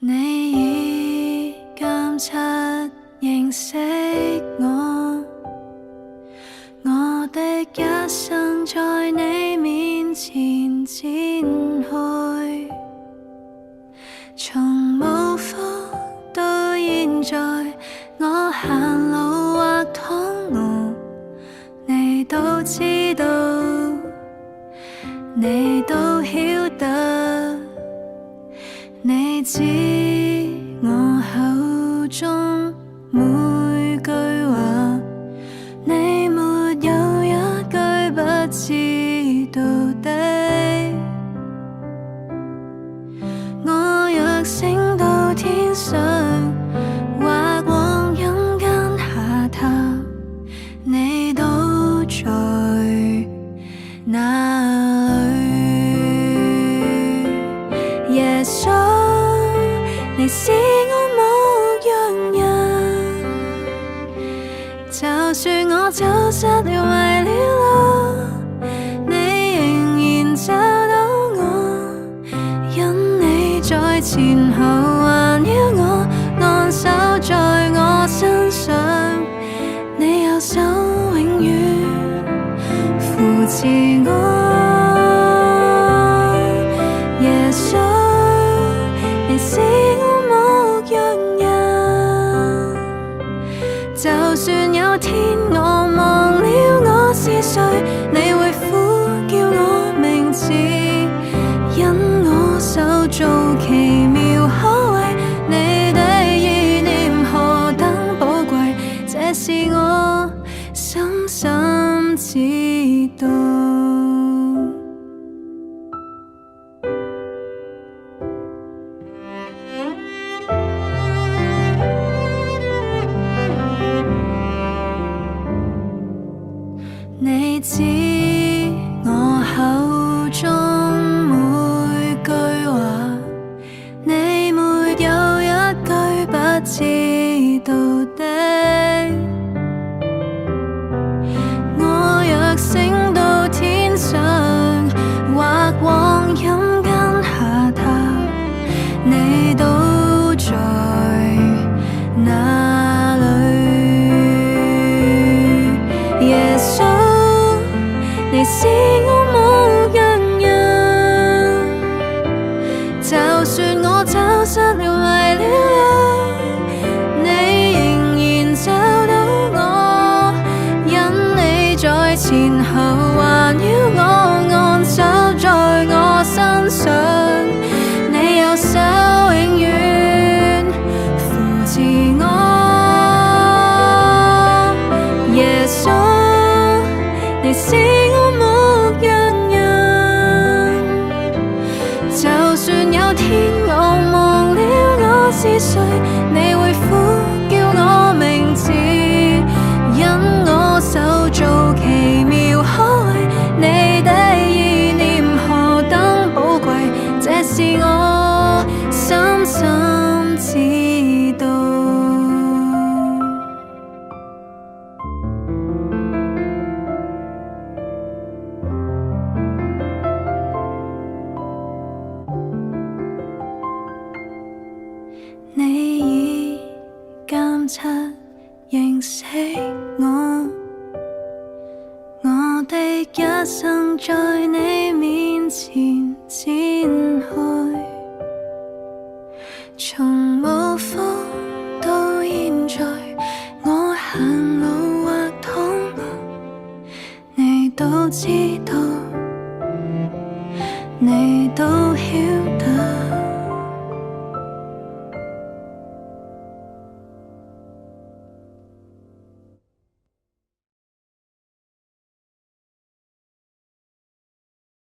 你已監察認識我，我的一生在你面前展開，從無福到現在，我行路或躺臥，你都知道，你都曉得，你知我口中每句話，你沒有一句不知道的。我若升到天上，或往陰間下榻，你都在那裏。耶穌，你是我牧羊人，就算我走失了迷了路，你仍然找到我，因你在前後環繞我，按手在我身上，你右手永遠扶持我。耶穌，你是我牧羊人，就算有天我忘了我是誰，你會呼叫我名字，因我手造奇妙可畏，你的意念何等寶貴，這是我深深知道。你知我口中每句話，你沒有一句不知道的。我若升到天上，或往陰間下榻，你都在那裏。耶穌，你是我牧羊人，就算我走失了迷了路，你仍然找到我，因你在前後環繞我，按手在我身上，你右手永遠扶持我。耶穌，你是我牧羊人，就算有天我忘了我是誰，你會呼叫我名字，因我手造奇妙可畏，你的意念何等寶貴，這是我深深知道。你已監察認識我，我的一生在你面前展開，從無